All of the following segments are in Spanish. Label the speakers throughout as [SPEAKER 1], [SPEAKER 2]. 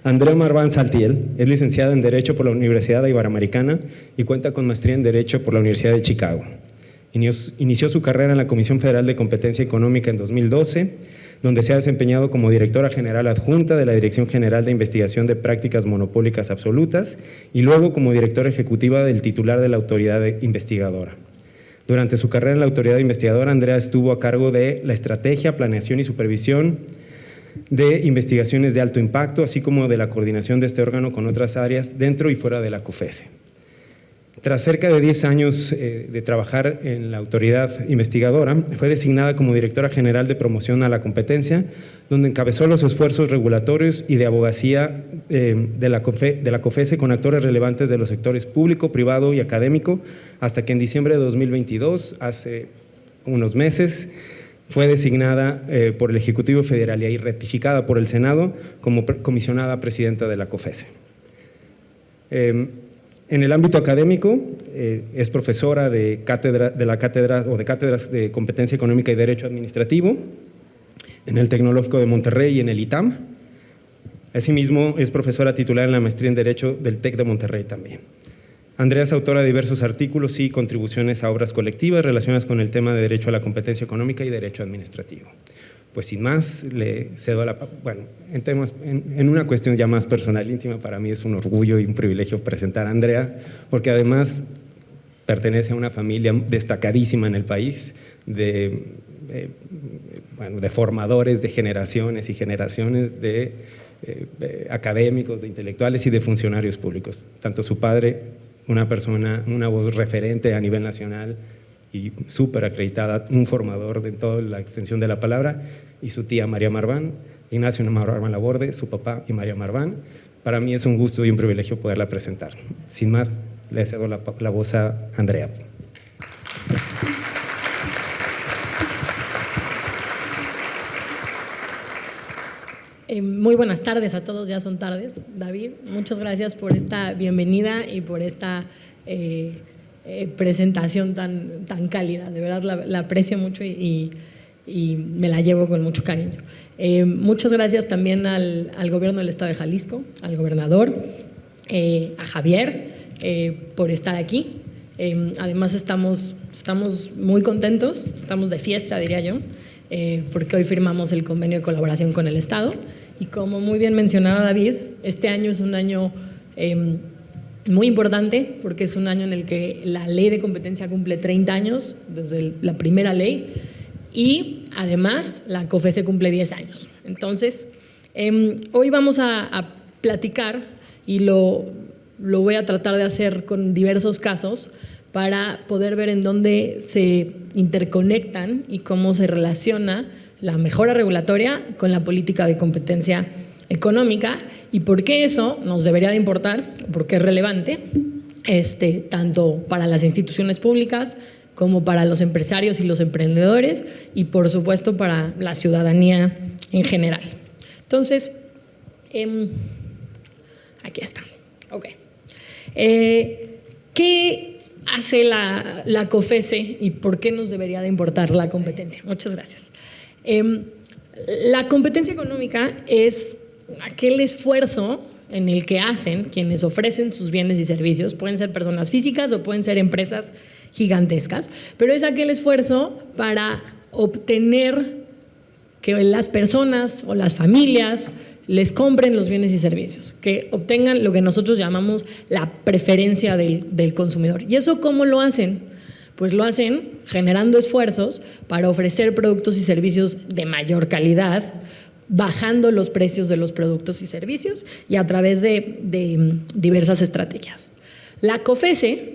[SPEAKER 1] Andrea Marván Saltiel es licenciada en Derecho por la Universidad Iberoamericana y cuenta con maestría en Derecho por la Universidad de Chicago. Inició su carrera en la Comisión Federal de Competencia Económica en 2012, donde se ha desempeñado como directora general adjunta de la Dirección General de Investigación de Prácticas Monopólicas Absolutas y luego como directora ejecutiva del titular de la autoridad investigadora. Durante su carrera en la autoridad investigadora, Andrea estuvo a cargo de la estrategia, planeación y supervisión de investigaciones de alto impacto, así como de la coordinación de este órgano con otras áreas dentro y fuera de la COFESE. Tras cerca de 10 años de trabajar en la autoridad investigadora, fue designada como directora general de promoción a la competencia, donde encabezó los esfuerzos regulatorios y de abogacía de la COFESE con actores relevantes de los sectores público, privado y académico, hasta que en diciembre de 2022, hace unos meses, fue designada por el Ejecutivo Federal y ratificada por el Senado como comisionada presidenta de la COFESE. En el ámbito académico, es profesora de cátedras de Competencia Económica y Derecho Administrativo en el Tecnológico de Monterrey y en el ITAM. Asimismo, es profesora titular en la maestría en Derecho del TEC de Monterrey también. Andrea es autora de diversos artículos y contribuciones a obras colectivas relacionadas con el tema de Derecho a la Competencia Económica y Derecho Administrativo. Pues sin más, le cedo en una cuestión ya más personal, íntima, para mí es un orgullo y un privilegio presentar a Andrea, porque además pertenece a una familia destacadísima en el país, de formadores de generaciones y generaciones de académicos, de intelectuales y de funcionarios públicos. Tanto su padre, una voz referente a nivel nacional, y súper acreditada, un formador de toda la extensión de la palabra, y su tía María Marván, Ignacio Marván Laborde, su papá y María Marván. Para mí es un gusto y un privilegio poderla presentar. Sin más, le cedo la voz a Andrea.
[SPEAKER 2] Muy buenas tardes a todos, ya son tardes. David, muchas gracias por esta bienvenida y por esta presentación tan cálida. De verdad la aprecio mucho y me la llevo con mucho cariño. Muchas gracias también al gobierno del estado de Jalisco, al gobernador, a Javier por estar aquí. Además estamos muy contentos, estamos de fiesta, diría yo, porque hoy firmamos el convenio de colaboración con el estado y como muy bien mencionaba David, este año es un año muy importante porque es un año en el que la ley de competencia cumple 30 años desde la primera ley y además la COFESE cumple 10 años. Entonces, hoy vamos a platicar y lo voy a tratar de hacer con diversos casos para poder ver en dónde se interconectan y cómo se relaciona la mejora regulatoria con la política de competencia económica y por qué eso nos debería de importar, porque es relevante, tanto para las instituciones públicas como para los empresarios y los emprendedores y por supuesto para la ciudadanía en general. Entonces, aquí está. Ok. ¿Qué hace la COFESE y por qué nos debería de importar la competencia? Muchas gracias. La competencia económica es aquel esfuerzo en el que hacen quienes ofrecen sus bienes y servicios, pueden ser personas físicas o pueden ser empresas gigantescas, pero es aquel esfuerzo para obtener que las personas o las familias les compren los bienes y servicios, que obtengan lo que nosotros llamamos la preferencia del consumidor. ¿Y eso cómo lo hacen? Pues lo hacen generando esfuerzos para ofrecer productos y servicios de mayor calidad, bajando los precios de los productos y servicios y a través de diversas estrategias. La COFESE,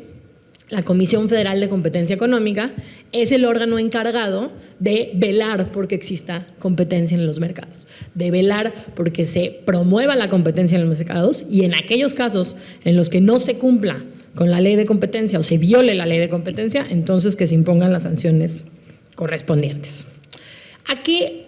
[SPEAKER 2] la Comisión Federal de Competencia Económica, es el órgano encargado de velar porque exista competencia en los mercados, de velar porque se promueva la competencia en los mercados y en aquellos casos en los que no se cumpla con la ley de competencia o se viole la ley de competencia, entonces que se impongan las sanciones correspondientes. ¿A qué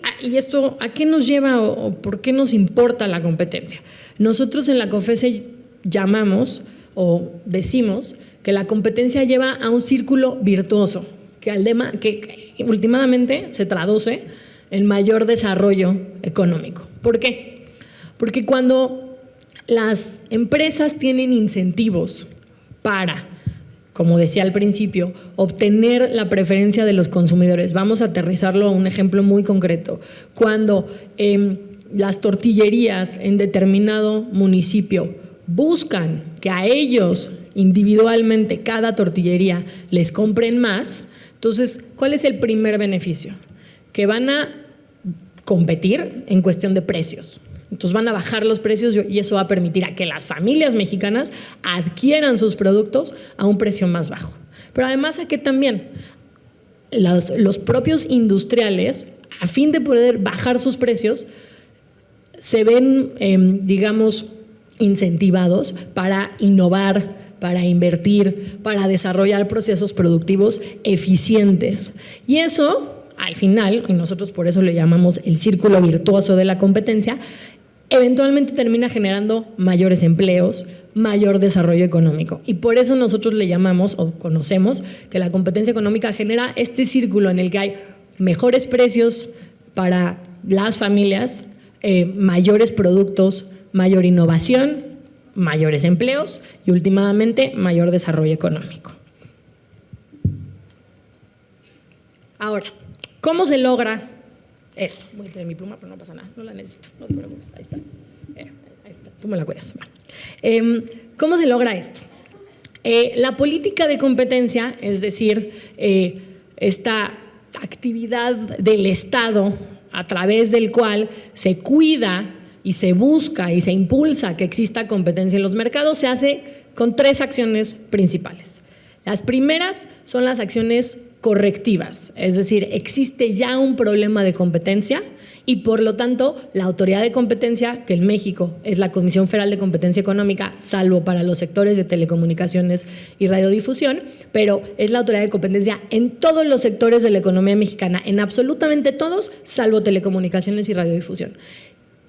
[SPEAKER 2] nos lleva o por qué nos importa la competencia? Nosotros en la COFESE llamamos o decimos que la competencia lleva a un círculo virtuoso, que últimamente se traduce en mayor desarrollo económico. ¿Por qué? Porque cuando las empresas tienen incentivos para, como decía al principio, obtener la preferencia de los consumidores. Vamos a aterrizarlo a un ejemplo muy concreto. Cuando las tortillerías en determinado municipio buscan que a ellos individualmente cada tortillería les compren más, entonces, ¿cuál es el primer beneficio? Que van a competir en cuestión de precios. Entonces van a bajar los precios y eso va a permitir a que las familias mexicanas adquieran sus productos a un precio más bajo. Pero además a que también los propios industriales, a fin de poder bajar sus precios, se ven, digamos, incentivados para innovar, para invertir, para desarrollar procesos productivos eficientes. Y eso, al final, y nosotros por eso le llamamos el círculo virtuoso de la competencia, eventualmente termina generando mayores empleos, mayor desarrollo económico. Y por eso nosotros le llamamos o conocemos que la competencia económica genera este círculo en el que hay mejores precios para las familias, mayores productos, mayor innovación, mayores empleos y últimamente mayor desarrollo económico. Ahora, ¿cómo se logra esto? Voy a tener mi pluma, pero no pasa nada, no la necesito, no te preocupes, ahí está. Ahí está, tú me la cuidas. ¿Cómo se logra esto? La política de competencia, es decir, esta actividad del Estado a través del cual se cuida y se busca y se impulsa que exista competencia en los mercados, se hace con 3 acciones principales. Las primeras son las acciones correctivas, es decir, existe ya un problema de competencia y por lo tanto la autoridad de competencia, que en México es la Comisión Federal de Competencia Económica, salvo para los sectores de telecomunicaciones y radiodifusión, pero es la autoridad de competencia en todos los sectores de la economía mexicana, en absolutamente todos, salvo telecomunicaciones y radiodifusión.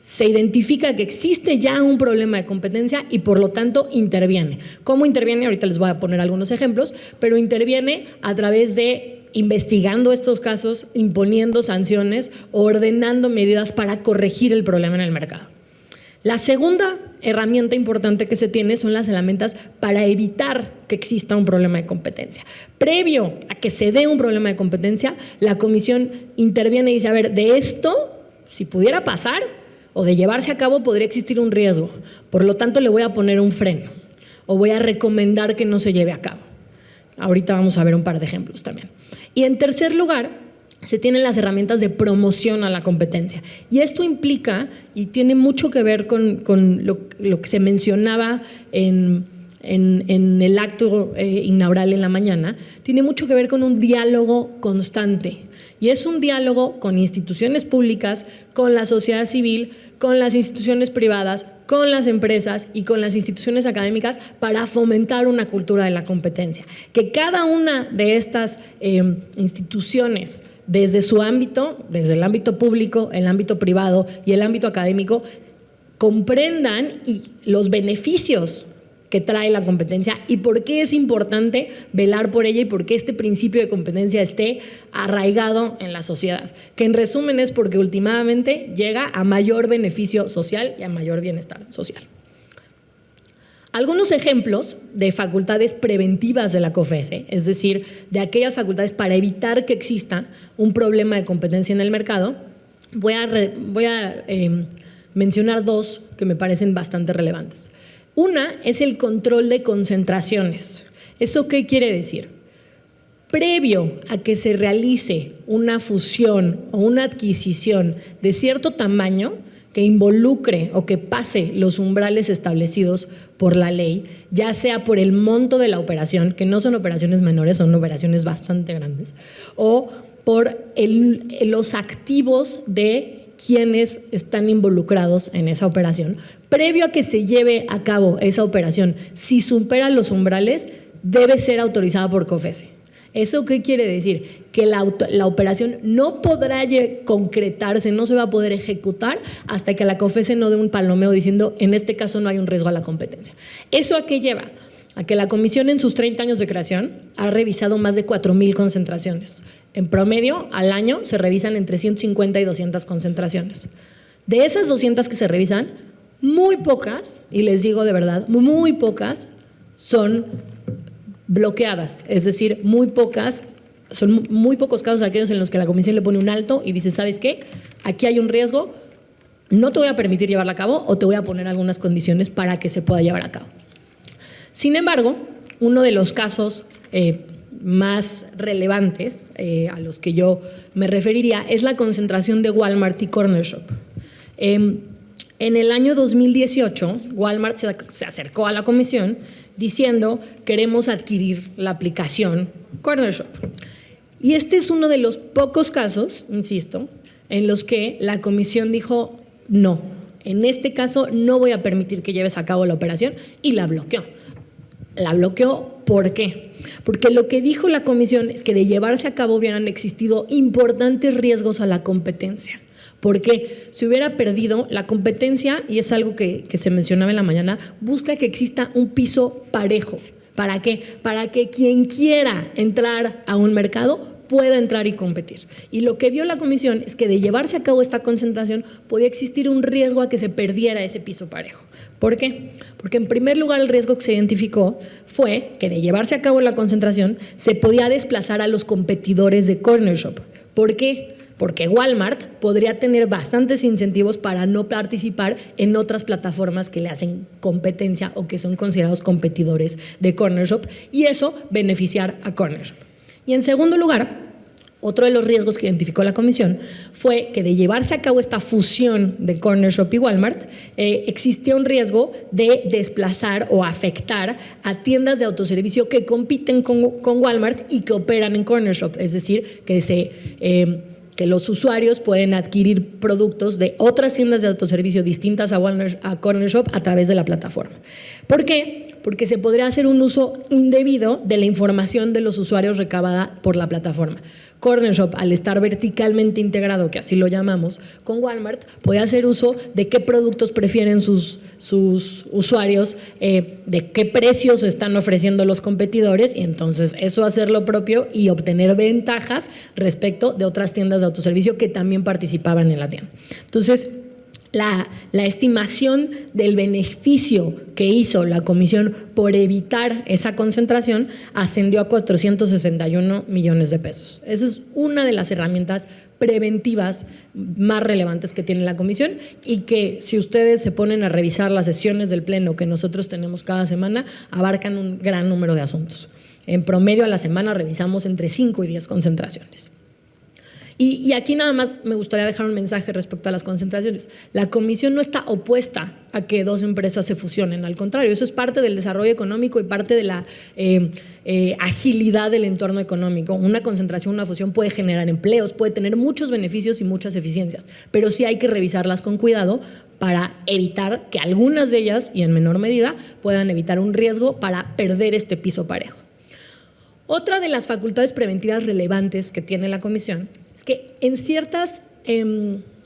[SPEAKER 2] Se identifica que existe ya un problema de competencia y por lo tanto interviene. ¿Cómo interviene? Ahorita les voy a poner algunos ejemplos, pero interviene a través de investigando estos casos, imponiendo sanciones, ordenando medidas para corregir el problema en el mercado. La segunda herramienta importante que se tiene son las herramientas para evitar que exista un problema de competencia. Previo a que se dé un problema de competencia, la comisión interviene y dice, a ver, de esto, si pudiera pasar, o de llevarse a cabo podría existir un riesgo, por lo tanto le voy a poner un freno o voy a recomendar que no se lleve a cabo. Ahorita vamos a ver un par de ejemplos también. Y en tercer lugar, se tienen las herramientas de promoción a la competencia y esto implica y tiene mucho que ver con lo que se mencionaba en el acto inaugural en la mañana, tiene mucho que ver con un diálogo constante. Y es un diálogo con instituciones públicas, con la sociedad civil, con las instituciones privadas, con las empresas y con las instituciones académicas para fomentar una cultura de la competencia. Que cada una de estas instituciones, desde su ámbito, desde el ámbito público, el ámbito privado y el ámbito académico, comprendan los beneficios que trae la competencia y por qué es importante velar por ella y por qué este principio de competencia esté arraigado en la sociedad. Que en resumen es porque últimamente llega a mayor beneficio social y a mayor bienestar social. Algunos ejemplos de facultades preventivas de la COFESE, es decir, de aquellas facultades para evitar que exista un problema de competencia en el mercado, voy a mencionar 2 que me parecen bastante relevantes. Una es el control de concentraciones. ¿Eso qué quiere decir? Previo a que se realice una fusión o una adquisición de cierto tamaño que involucre o que pase los umbrales establecidos por la ley, ya sea por el monto de la operación, que no son operaciones menores, son operaciones bastante grandes, o por los activos de quienes están involucrados en esa operación, previo a que se lleve a cabo esa operación, si supera los umbrales, debe ser autorizada por COFESE. ¿Eso qué quiere decir? Que la operación no podrá concretarse, no se va a poder ejecutar hasta que la COFESE no dé un palomeo diciendo en este caso no hay un riesgo a la competencia. ¿Eso a qué lleva? A que la comisión en sus 30 años de creación ha revisado más de 4,000 concentraciones. En promedio, al año se revisan entre 150 y 200 concentraciones. De esas 200 que se revisan, Muy pocas, y les digo de verdad, muy pocas son bloqueadas, es decir, son muy pocos casos aquellos en los que la comisión le pone un alto y dice, ¿sabes qué? Aquí hay un riesgo, no te voy a permitir llevarla a cabo o te voy a poner algunas condiciones para que se pueda llevar a cabo. Sin embargo, uno de los casos más relevantes a los que yo me referiría es la concentración de Walmart y Corner Shop. En el año 2018, Walmart se acercó a la comisión diciendo queremos adquirir la aplicación Corner Shop. Y este es uno de los pocos casos, insisto, en los que la comisión dijo no, en este caso no voy a permitir que lleves a cabo la operación y la bloqueó. La bloqueó, ¿por qué? Porque lo que dijo la comisión es que de llevarse a cabo hubieran existido importantes riesgos a la competencia. Porque si hubiera perdido la competencia, y es algo que se mencionaba en la mañana, busca que exista un piso parejo. ¿Para qué? Para que quien quiera entrar a un mercado pueda entrar y competir. Y lo que vio la comisión es que de llevarse a cabo esta concentración podía existir un riesgo a que se perdiera ese piso parejo. ¿Por qué? Porque en primer lugar el riesgo que se identificó fue que de llevarse a cabo la concentración se podía desplazar a los competidores de Corner Shop. ¿Por qué? Porque Walmart podría tener bastantes incentivos para no participar en otras plataformas que le hacen competencia o que son considerados competidores de Corner Shop y eso beneficiar a Corner Shop. Y en segundo lugar, otro de los riesgos que identificó la comisión fue que de llevarse a cabo esta fusión de Corner Shop y Walmart, existía un riesgo de desplazar o afectar a tiendas de autoservicio que compiten con Walmart y que operan en Corner Shop, es decir, que los usuarios pueden adquirir productos de otras tiendas de autoservicio distintas a Corner Shop a través de la plataforma. ¿Por qué? Porque se podría hacer un uso indebido de la información de los usuarios recabada por la plataforma. Corner Shop, al estar verticalmente integrado, que así lo llamamos, con Walmart, puede hacer uso de qué productos prefieren sus usuarios, de qué precios están ofreciendo los competidores y entonces eso hacer lo propio y obtener ventajas respecto de otras tiendas de autoservicio que también participaban en la tienda. Entonces, la estimación del beneficio que hizo la comisión por evitar esa concentración ascendió a 461 millones de pesos. Esa es una de las herramientas preventivas más relevantes que tiene la comisión y que si ustedes se ponen a revisar las sesiones del pleno que nosotros tenemos cada semana, abarcan un gran número de asuntos. En promedio a la semana revisamos entre 5 y 10 concentraciones. Y aquí nada más me gustaría dejar un mensaje respecto a las concentraciones. La comisión no está opuesta a que dos empresas se fusionen, al contrario, eso es parte del desarrollo económico y parte de la agilidad del entorno económico. Una concentración, una fusión puede generar empleos, puede tener muchos beneficios y muchas eficiencias, pero sí hay que revisarlas con cuidado para evitar que algunas de ellas, y en menor medida, puedan evitar un riesgo para perder este piso parejo. Otra de las facultades preventivas relevantes que tiene la comisión es que en ciertas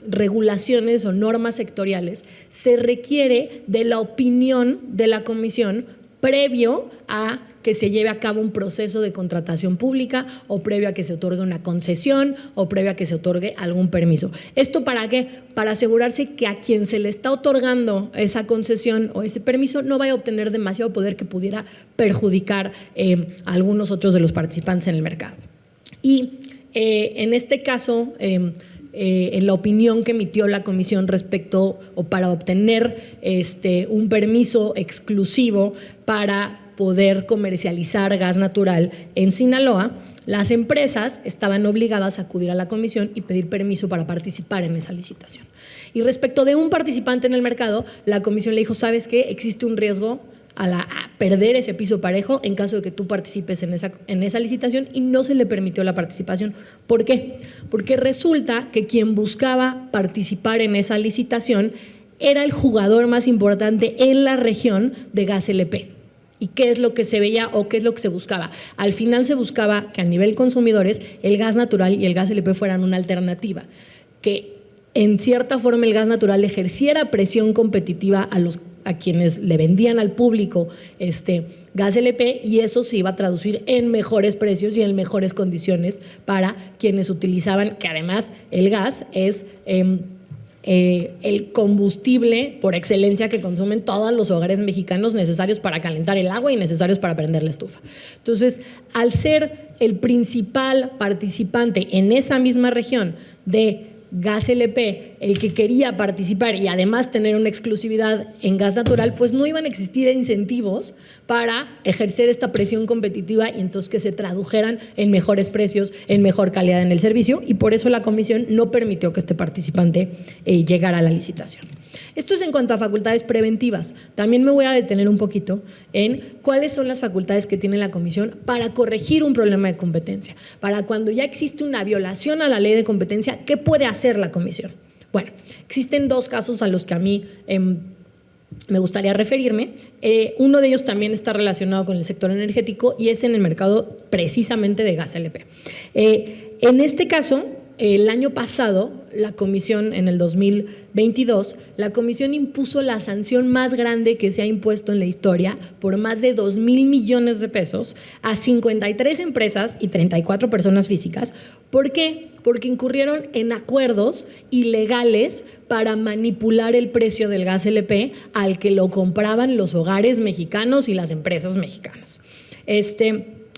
[SPEAKER 2] regulaciones o normas sectoriales se requiere de la opinión de la comisión previo a que se lleve a cabo un proceso de contratación pública o previo a que se otorgue una concesión o previo a que se otorgue algún permiso. ¿Esto para qué? Para asegurarse que a quien se le está otorgando esa concesión o ese permiso no vaya a obtener demasiado poder que pudiera perjudicar a algunos otros de los participantes en el mercado. Y en este caso, en la opinión que emitió la comisión respecto o para obtener un permiso exclusivo para poder comercializar gas natural en Sinaloa, las empresas estaban obligadas a acudir a la comisión y pedir permiso para participar en esa licitación. Y respecto de un participante en el mercado, la comisión le dijo, ¿sabes qué? Existe un riesgo a perder ese piso parejo en caso de que tú participes en esa licitación y no se le permitió la participación. ¿Por qué? Porque resulta que quien buscaba participar en esa licitación era el jugador más importante en la región de gas LP. ¿Y qué es lo que se veía o qué es lo que se buscaba? Al final se buscaba que a nivel consumidores el gas natural y el gas LP fueran una alternativa, que en cierta forma el gas natural ejerciera presión competitiva a quienes le vendían al público gas LP y eso se iba a traducir en mejores precios y en mejores condiciones para quienes utilizaban, que además el gas es el combustible por excelencia que consumen todos los hogares mexicanos, necesarios para calentar el agua y necesarios para prender la estufa. Entonces, al ser el principal participante en esa misma región de Gas LP, el que quería participar y además tener una exclusividad en gas natural, pues no iban a existir incentivos para ejercer esta presión competitiva y entonces que se tradujeran en mejores precios, en mejor calidad en el servicio, y por eso la comisión no permitió que este participante llegara a la licitación. Esto es en cuanto a facultades preventivas. También me voy a detener un poquito en cuáles son las facultades que tiene la comisión para corregir un problema de competencia. Para cuando ya existe una violación a la ley de competencia, ¿qué puede hacer la comisión? Bueno, existen dos casos a los que a mí me gustaría referirme. Uno de ellos también está relacionado con el sector energético y es en el mercado precisamente de gas LP. En este caso, el año pasado, la comisión, en el 2022, la comisión impuso la sanción más grande que se ha impuesto en la historia por más de 2,000 millones de pesos a 53 empresas y 34 personas físicas. ¿Por qué? Porque incurrieron en acuerdos ilegales para manipular el precio del gas LP al que lo compraban los hogares mexicanos y las empresas mexicanas.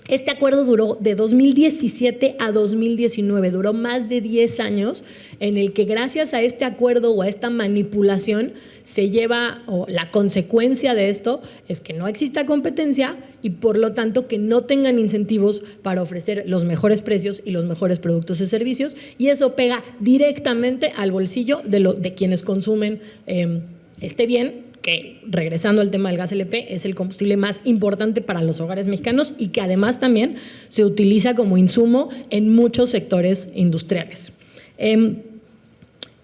[SPEAKER 2] Este acuerdo duró de 2017 a 2019, duró más de 10 años, en el que gracias a este acuerdo o a esta manipulación se lleva, o la consecuencia de esto es que no exista competencia y por lo tanto que no tengan incentivos para ofrecer los mejores precios y los mejores productos y servicios, y eso pega directamente al bolsillo de quienes consumen este bien, que, regresando al tema del gas LP, es el combustible más importante para los hogares mexicanos y que además también se utiliza como insumo en muchos sectores industriales. En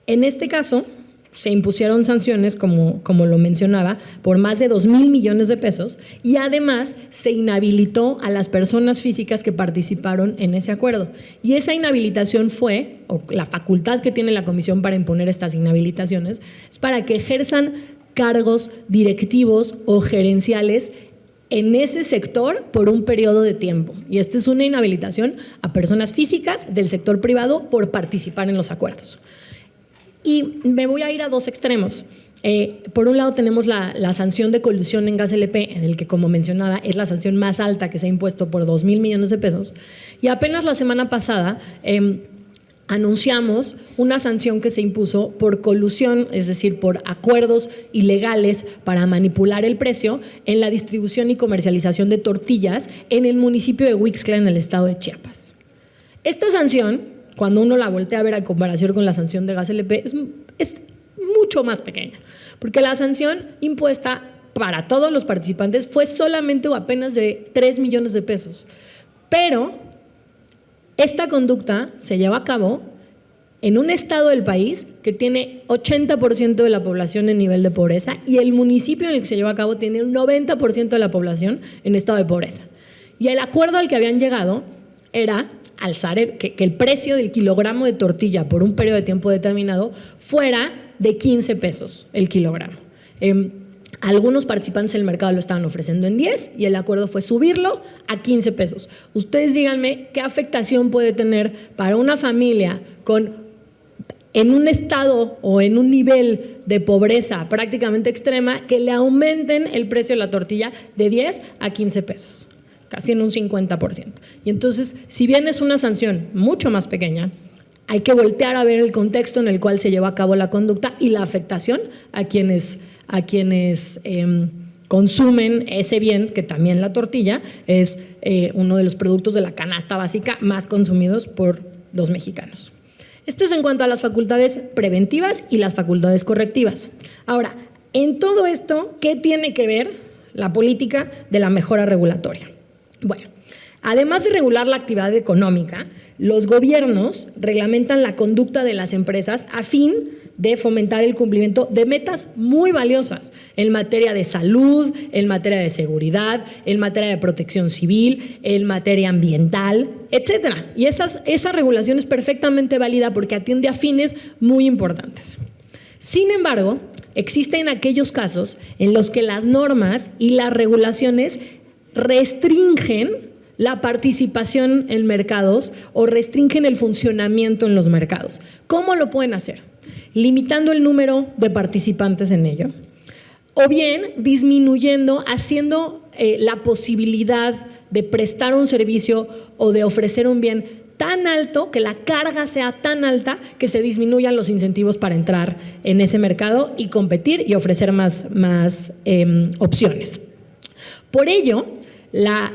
[SPEAKER 2] este caso, se impusieron sanciones, como lo mencionaba, por más de 2,000 millones de pesos, y además se inhabilitó a las personas físicas que participaron en ese acuerdo. Y esa inhabilitación fue, o la facultad que tiene la comisión para imponer estas inhabilitaciones, es para que ejerzan cargos directivos o gerenciales en ese sector por un periodo de tiempo. Y esta es una inhabilitación a personas físicas del sector privado por participar en los acuerdos. Y me voy a ir a dos extremos. Por un lado tenemos la sanción de colusión en gas LP, en el que, como mencionaba, es la sanción más alta que se ha impuesto por 2,000 millones de pesos. Y apenas la semana pasada anunciamos una sanción que se impuso por colusión, es decir, por acuerdos ilegales para manipular el precio en la distribución y comercialización de tortillas en el municipio de Huixtla, en el estado de Chiapas. Esta sanción, cuando uno la voltea a ver a comparación con la sanción de gas LP, es mucho más pequeña, porque la sanción impuesta para todos los participantes fue solamente o apenas de 3 millones de pesos. Pero esta conducta se lleva a cabo en un estado del país que tiene 80% de la población en nivel de pobreza y el municipio en el que se lleva a cabo tiene un 90% de la población en estado de pobreza. Y el acuerdo al que habían llegado era alzar que el precio del kilogramo de tortilla por un periodo de tiempo determinado fuera de 15 pesos el kilogramo. Algunos participantes en el mercado lo estaban ofreciendo en 10 y el acuerdo fue subirlo a 15 pesos. Ustedes díganme qué afectación puede tener para una familia en un estado o en un nivel de pobreza prácticamente extrema que le aumenten el precio de la tortilla de 10 a 15 pesos, casi en un 50%. Y entonces, si bien es una sanción mucho más pequeña, hay que voltear a ver el contexto en el cual se lleva a cabo la conducta y la afectación a quienes consumen ese bien, que también la tortilla es uno de los productos de la canasta básica más consumidos por los mexicanos. Esto es en cuanto a las facultades preventivas y las facultades correctivas. Ahora, en todo esto, ¿qué tiene que ver la política de la mejora regulatoria? Bueno, además de regular la actividad económica, los gobiernos reglamentan la conducta de las empresas a fin de fomentar el cumplimiento de metas muy valiosas en materia de salud, en materia de seguridad, en materia de protección civil, en materia ambiental, etcétera. Y esa regulación es perfectamente válida porque atiende a fines muy importantes. Sin embargo, existen aquellos casos en los que las normas y las regulaciones restringen la participación en mercados o restringen el funcionamiento en los mercados. ¿Cómo lo pueden hacer? limitando el número de participantes en ello, o bien disminuyendo, haciendo la posibilidad de prestar un servicio o de ofrecer un bien tan alto, que la carga sea tan alta que se disminuyan los incentivos para entrar en ese mercado y competir y ofrecer más opciones. Por ello,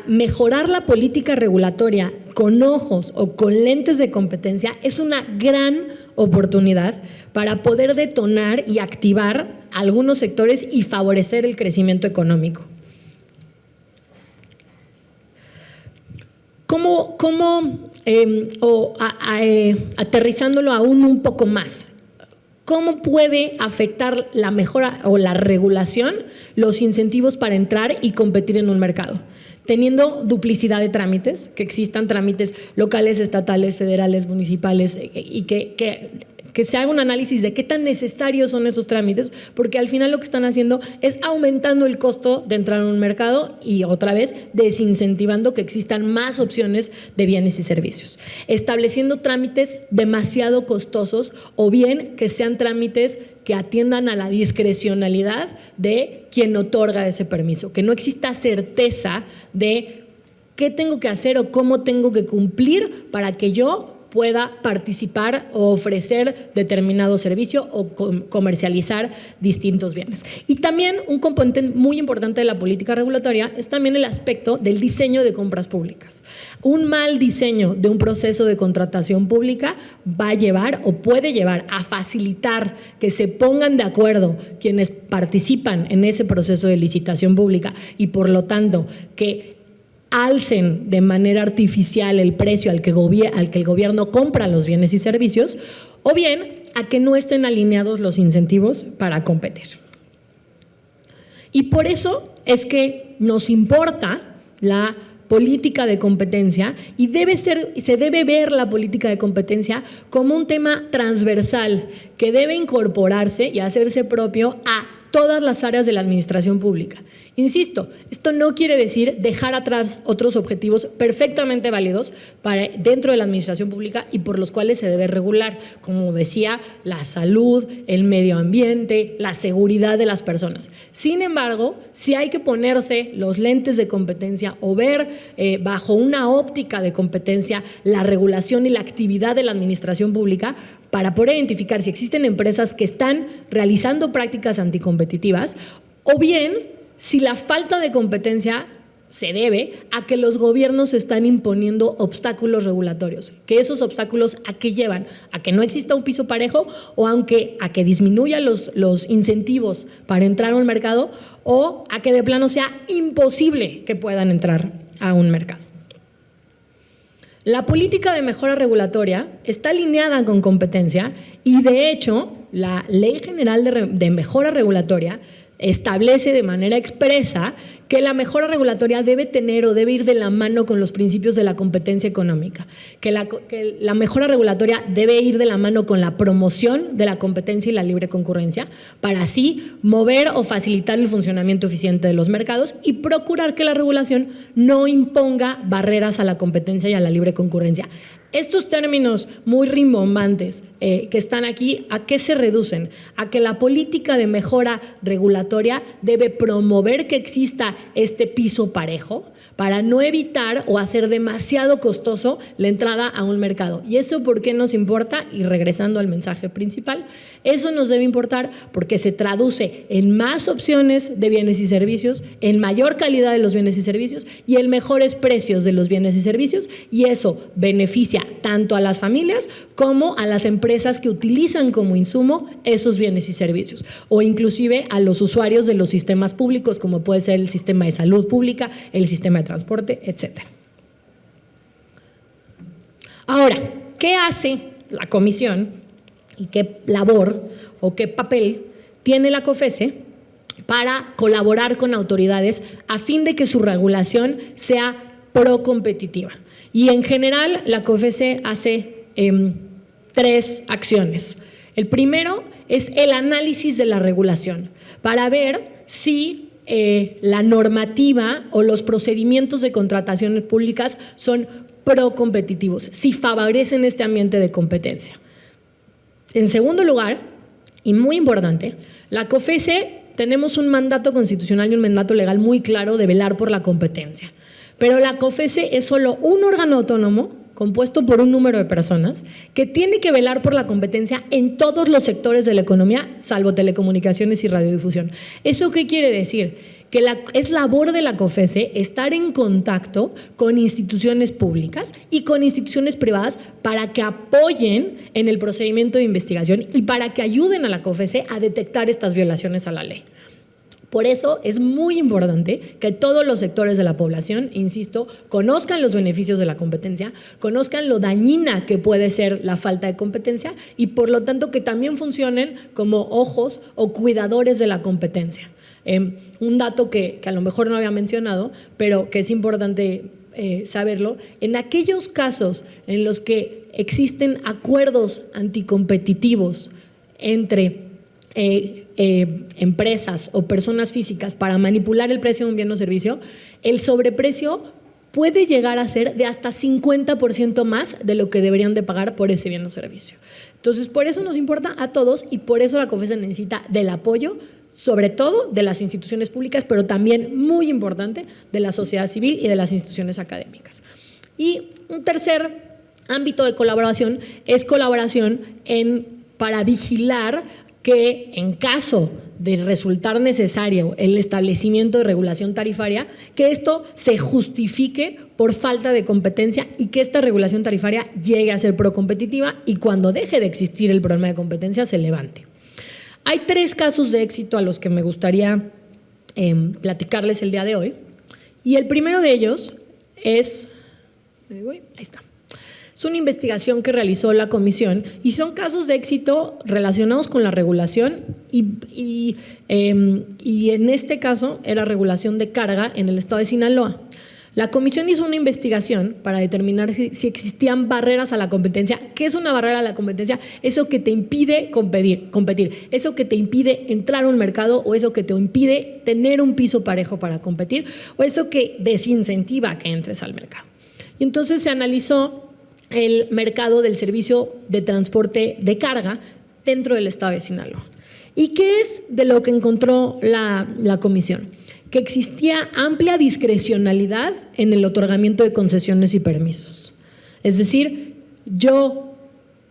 [SPEAKER 2] mejorar la política regulatoria con ojos o con lentes de competencia es una gran oportunidad para poder detonar y activar algunos sectores y favorecer el crecimiento económico. Aterrizándolo aún un poco más, ¿cómo puede afectar la mejora o la regulación los incentivos para entrar y competir en un mercado? Teniendo duplicidad de trámites, que existan trámites locales, estatales, federales, municipales, y que se haga un análisis de qué tan necesarios son esos trámites, porque al final lo que están haciendo es aumentando el costo de entrar en un mercado y otra vez desincentivando que existan más opciones de bienes y servicios. Estableciendo trámites demasiado costosos o bien que sean trámites que atiendan a la discrecionalidad de quien otorga ese permiso, que no exista certeza de qué tengo que hacer o cómo tengo que cumplir para que yo pueda participar o ofrecer determinado servicio o comercializar distintos bienes. Y también un componente muy importante de la política regulatoria es también el aspecto del diseño de compras públicas. Un mal diseño de un proceso de contratación pública va a llevar o puede llevar a facilitar que se pongan de acuerdo quienes participan en ese proceso de licitación pública y por lo tanto que alcen de manera artificial el precio al que el gobierno compra los bienes y servicios, o bien a que no estén alineados los incentivos para competir. Y por eso es que nos importa la política de competencia y se debe ver la política de competencia como un tema transversal que debe incorporarse y hacerse propio a todas las áreas de la administración pública. Insisto, esto no quiere decir dejar atrás otros objetivos perfectamente válidos dentro de la administración pública y por los cuales se debe regular, como decía, la salud, el medio ambiente, la seguridad de las personas. Sin embargo, sí hay que ponerse los lentes de competencia o ver bajo una óptica de competencia la regulación y la actividad de la administración pública para poder identificar si existen empresas que están realizando prácticas anticompetitivas o bien si la falta de competencia se debe a que los gobiernos están imponiendo obstáculos regulatorios, que esos obstáculos ¿a qué llevan? A que no exista un piso parejo o a que disminuya los incentivos para entrar a un mercado o a que de plano sea imposible que puedan entrar a un mercado. La política de mejora regulatoria está alineada con competencia y de hecho la Ley General de Mejora Regulatoria establece de manera expresa que la mejora regulatoria debe tener o debe ir de la mano con los principios de la competencia económica, que la mejora regulatoria debe ir de la mano con la promoción de la competencia y la libre concurrencia para así mover o facilitar el funcionamiento eficiente de los mercados y procurar que la regulación no imponga barreras a la competencia y a la libre concurrencia. Estos términos muy rimbombantes que están aquí, ¿a qué se reducen? A que la política de mejora regulatoria debe promover que exista este piso parejo para no evitar o hacer demasiado costoso la entrada a un mercado. ¿Y eso por qué nos importa? Y regresando al mensaje principal, eso nos debe importar porque se traduce en más opciones de bienes y servicios, en mayor calidad de los bienes y servicios y en mejores precios de los bienes y servicios, y eso beneficia tanto a las familias como a las empresas que utilizan como insumo esos bienes y servicios, o inclusive a los usuarios de los sistemas públicos, como puede ser el sistema de salud pública, el sistema de transporte, etc. Ahora, ¿qué hace la comisión y qué labor o qué papel tiene la COFECE para colaborar con autoridades a fin de que su regulación sea procompetitiva? Y en general la COFECE hace 3 acciones. El primero es el análisis de la regulación para ver si la normativa o los procedimientos de contrataciones públicas son procompetitivos, si favorecen este ambiente de competencia. En segundo lugar, y muy importante, la COFESE tenemos un mandato constitucional y un mandato legal muy claro de velar por la competencia. Pero la COFESE es solo un órgano autónomo compuesto por un número de personas que tiene que velar por la competencia en todos los sectores de la economía, salvo telecomunicaciones y radiodifusión. ¿Eso qué quiere decir? Que es labor de la COFESE estar en contacto con instituciones públicas y con instituciones privadas para que apoyen en el procedimiento de investigación y para que ayuden a la COFESE a detectar estas violaciones a la ley. Por eso es muy importante que todos los sectores de la población, insisto, conozcan los beneficios de la competencia, conozcan lo dañina que puede ser la falta de competencia y por lo tanto que también funcionen como ojos o cuidadores de la competencia. Un dato que a lo mejor no había mencionado, pero que es importante saberlo, en aquellos casos en los que existen acuerdos anticompetitivos entre empresas o personas físicas para manipular el precio de un bien o servicio, el sobreprecio puede llegar a ser de hasta 50% más de lo que deberían de pagar por ese bien o servicio. Entonces, por eso nos importa a todos y por eso la COFESE necesita del apoyo, sobre todo de las instituciones públicas, pero también, muy importante, de la sociedad civil y de las instituciones académicas. Y un tercer ámbito de colaboración es colaboración para vigilar que en caso de resultar necesario el establecimiento de regulación tarifaria, que esto se justifique por falta de competencia y que esta regulación tarifaria llegue a ser procompetitiva y cuando deje de existir el problema de competencia se levante. Hay 3 casos de éxito a los que me gustaría platicarles el día de hoy y el primero de ellos es, ahí está. Es una investigación que realizó la comisión y son casos de éxito relacionados con la regulación y en este caso era regulación de carga en el estado de Sinaloa. La comisión hizo una investigación para determinar si existían barreras a la competencia. ¿Qué es una barrera a la competencia? Eso que te impide competir, eso que te impide entrar a un mercado o eso que te impide tener un piso parejo para competir o eso que desincentiva que entres al mercado. Y entonces se analizó el mercado del servicio de transporte de carga dentro del estado de Sinaloa. ¿Y qué es de lo que encontró la comisión? Que existía amplia discrecionalidad en el otorgamiento de concesiones y permisos. Es decir, yo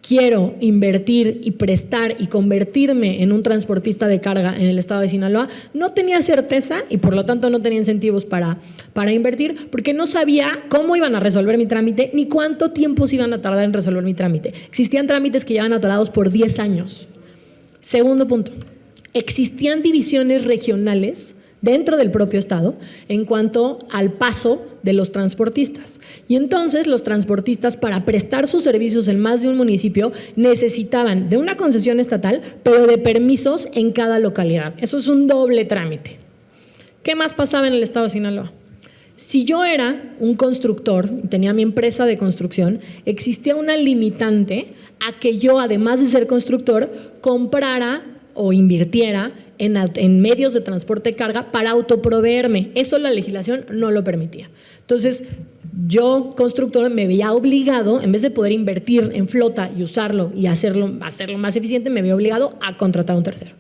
[SPEAKER 2] quiero invertir y prestar y convertirme en un transportista de carga en el estado de Sinaloa, no tenía certeza y por lo tanto no tenía incentivos para invertir porque no sabía cómo iban a resolver mi trámite ni cuánto tiempo se iban a tardar en resolver mi trámite. Existían trámites que llevan atorados por 10 años. Segundo punto, existían divisiones regionales dentro del propio estado en cuanto al paso de los transportistas. Y entonces los transportistas para prestar sus servicios en más de un municipio necesitaban de una concesión estatal, pero de permisos en cada localidad. Eso es un doble trámite. ¿Qué más pasaba en el estado de Sinaloa? Si yo era un constructor y tenía mi empresa de construcción, existía una limitante a que yo, además de ser constructor, comprara o invirtiera en medios de transporte de carga para autoproveerme. Eso la legislación no lo permitía. Entonces, yo, constructor, me veía obligado, en vez de poder invertir en flota y usarlo y hacerlo más eficiente, me veía obligado a contratar a un tercero.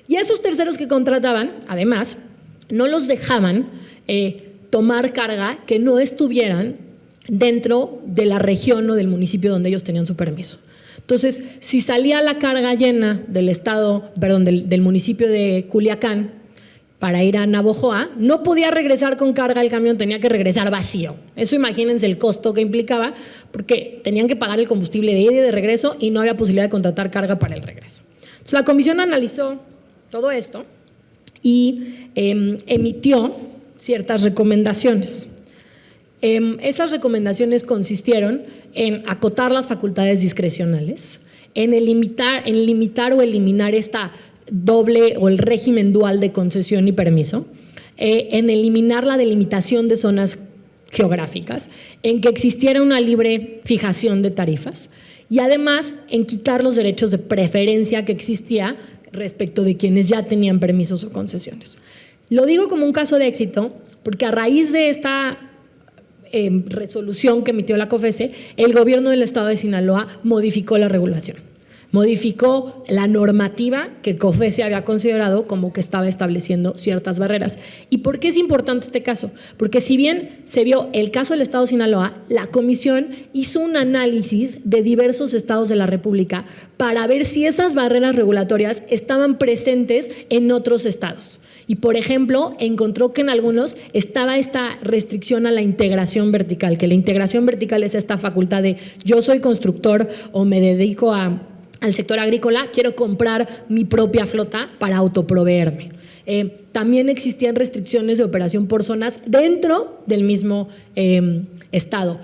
[SPEAKER 2] Y esos terceros que contrataban, además, no los dejaban tomar carga que no estuvieran dentro de la región o del municipio donde ellos tenían su permiso. Entonces, si salía la carga llena del municipio de Culiacán para ir a Navojoa, no podía regresar con carga el camión, tenía que regresar vacío. Eso imagínense el costo que implicaba, porque tenían que pagar el combustible de ida y de regreso y no había posibilidad de contratar carga para el regreso. Entonces, la comisión analizó todo esto y emitió ciertas recomendaciones. Esas recomendaciones consistieron en acotar las facultades discrecionales, en limitar o eliminar esta doble o el régimen dual de concesión y permiso, en eliminar la delimitación de zonas geográficas, en que existiera una libre fijación de tarifas y además en quitar los derechos de preferencia que existía respecto de quienes ya tenían permisos o concesiones. Lo digo como un caso de éxito porque a raíz de esta resolución que emitió la COFESE, el gobierno del estado de Sinaloa modificó la regulación. Modificó la normativa que COFESE había considerado como que estaba estableciendo ciertas barreras. ¿Y por qué es importante este caso? Porque si bien se vio el caso del estado de Sinaloa, la comisión hizo un análisis de diversos estados de la República para ver si esas barreras regulatorias estaban presentes en otros estados. Y, por ejemplo, encontró que en algunos estaba esta restricción a la integración vertical, que la integración vertical es esta facultad de yo soy constructor o me dedico al sector agrícola, quiero comprar mi propia flota para autoproveerme. También existían restricciones de operación por zonas dentro del mismo estado.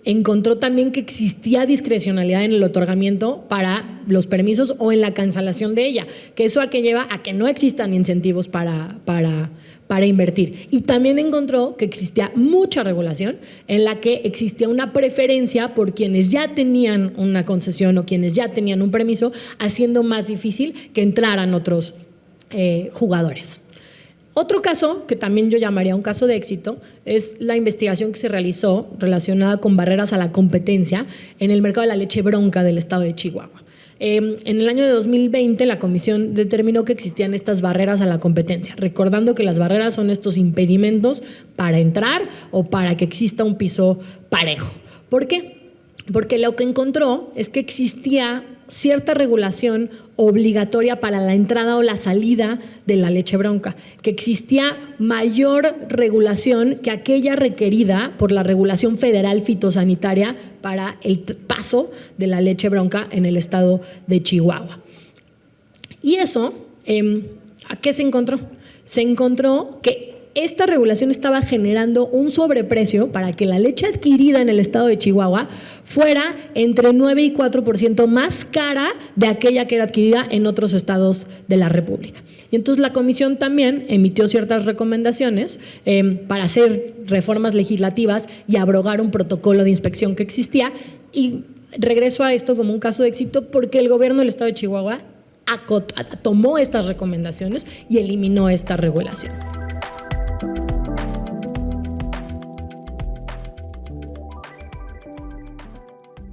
[SPEAKER 2] Encontró también que existía discrecionalidad en el otorgamiento para los permisos o en la cancelación de ella, que eso a que lleva a que no existan incentivos para invertir. Y también encontró que existía mucha regulación en la que existía una preferencia por quienes ya tenían una concesión o quienes ya tenían un permiso, haciendo más difícil que entraran otros jugadores. Otro caso, que también yo llamaría un caso de éxito, es la investigación que se realizó relacionada con barreras a la competencia en el mercado de la leche bronca del estado de Chihuahua. En el año de 2020, la comisión determinó que existían estas barreras a la competencia, recordando que las barreras son estos impedimentos para entrar o para que exista un piso parejo. ¿Por qué? Porque lo que encontró es que existía cierta regulación obligatoria para la entrada o la salida de la leche bronca, que existía mayor regulación que aquella requerida por la regulación federal fitosanitaria para el paso de la leche bronca en el estado de Chihuahua. Y eso, ¿a qué se encontró? Se encontró que esta regulación estaba generando un sobreprecio para que la leche adquirida en el estado de Chihuahua fuera entre 9 y 4% más cara de aquella que era adquirida en otros estados de la República. Y entonces la comisión también emitió ciertas recomendaciones para hacer reformas legislativas y abrogar un protocolo de inspección que existía. Y regreso a esto como un caso de éxito porque el gobierno del estado de Chihuahua tomó estas recomendaciones y eliminó esta regulación.